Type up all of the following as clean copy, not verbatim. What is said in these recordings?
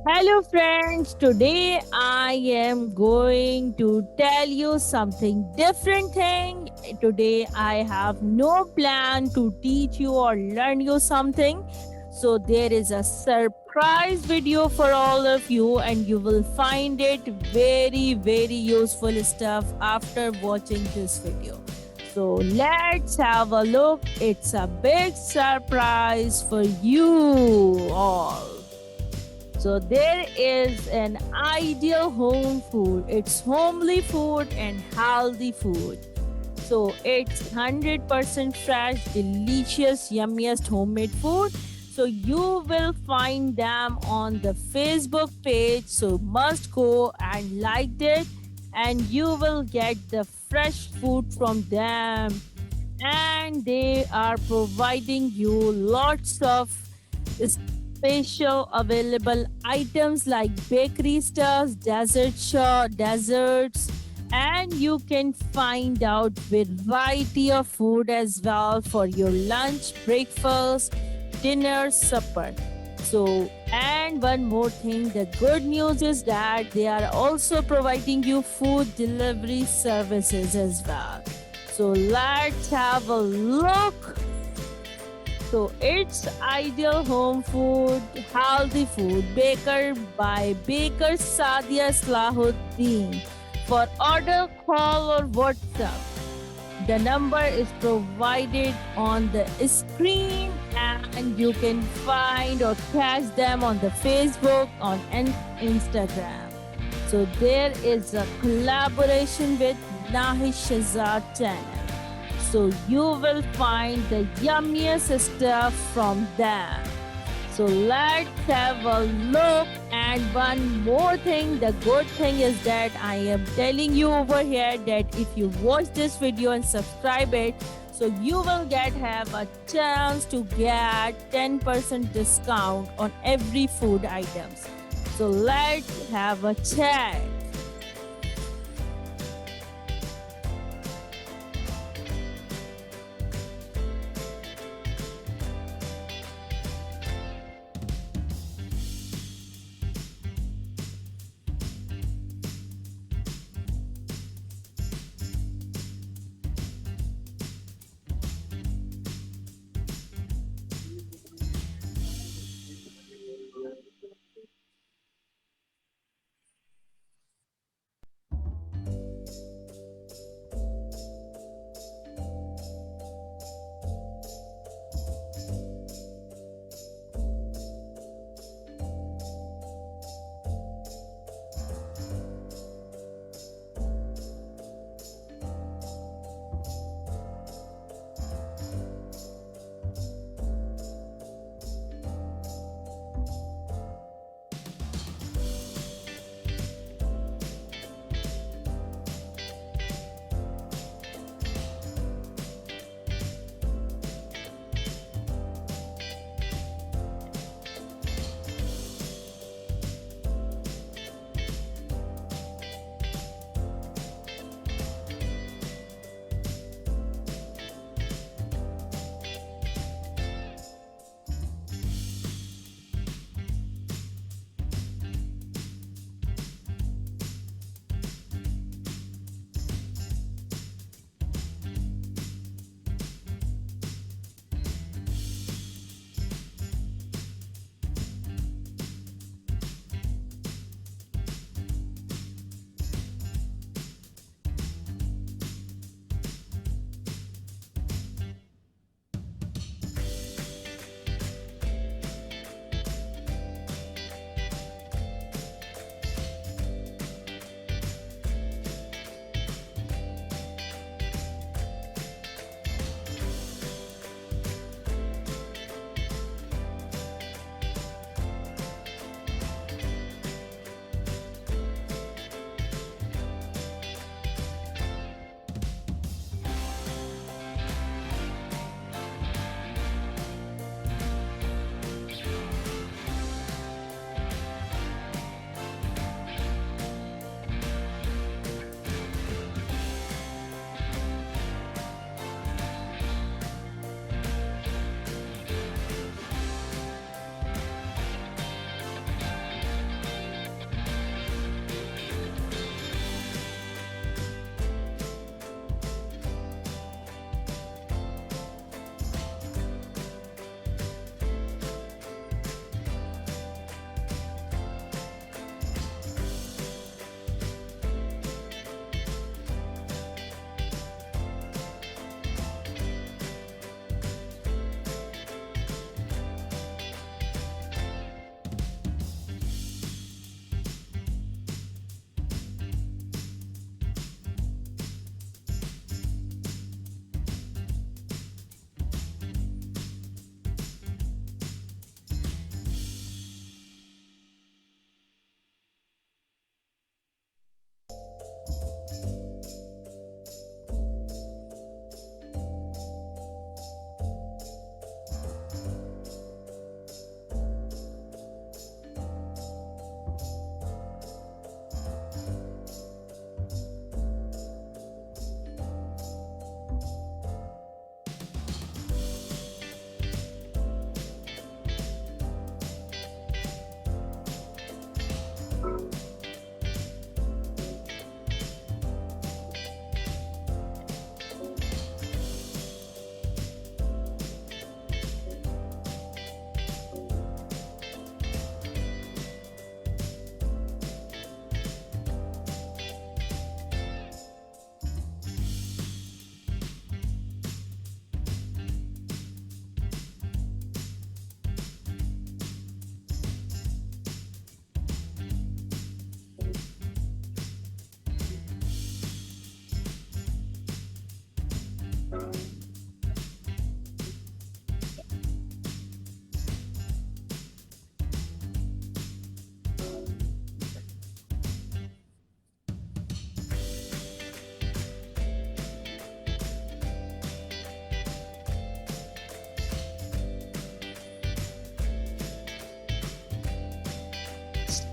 Hello, friends. Today I am going to tell you something different thing. Today I have no plan to teach you or learn you something. So there is a surprise video for all of you and you will find it very useful stuff after watching this video. So let's have a look. It's a big surprise for you all. So there is an ideal home food. It's homely food and healthy food. So it's 100% fresh, delicious, yummiest homemade food. So you will find them on the Facebook page. So must go and like it and you will get the fresh food from them. And they are providing you lots of special available items like bakery stuffs, desserts, and you can find out variety of food as well for your lunch, breakfast, dinner, supper. So, and one more thing, the good news is that they are also providing you food delivery services as well. So let's have a look. So it's ideal home food, healthy food, baker by Baker Sadia Islahuddin. For order, call or WhatsApp. The number is provided on the screen and you can find or catch them on the Facebook on Instagram. So there is a collaboration with Shahzad channel. So you will find the yummiest stuff from them. So let's have a look. And one more thing, the good thing is that I am telling you over here that if you watch this video and subscribe it, so you will have a chance to get 10% discount on every food items. So let's have a chat.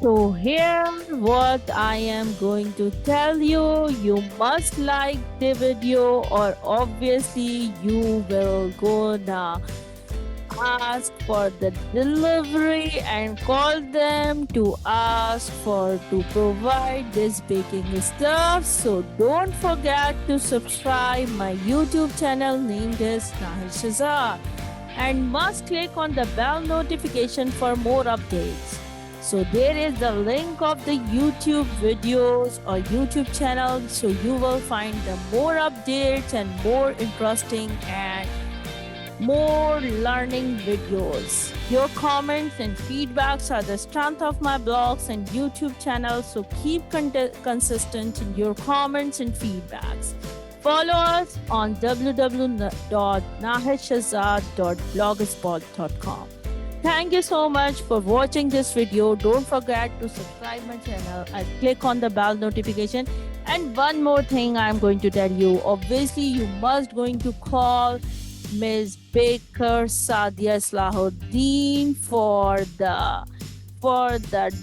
So here what I am going to tell you, you must like the video or obviously you will gonna ask for the delivery and call them to ask for to provide this baking stuff. So don't forget to subscribe my YouTube channel named as Shahzad and must click on the bell notification for more updates. So there is the link of the YouTube videos or YouTube channel, so you will find the more updates and more interesting and more learning videos. Your comments and feedbacks are the strength of my blogs and YouTube channel, so keep consistent in your comments and feedbacks. Follow us on www.nahidshahzad.blogspot.com. Thank you so much for watching this video. Don't forget to subscribe my channel and click on the bell notification. And one more thing I'm going to tell you. Obviously, you must going to call Ms. Baker Sadia Islahuddin for the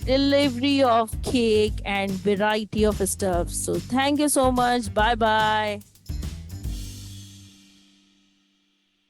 delivery of cake and variety of stuff. So thank you so much. Bye bye.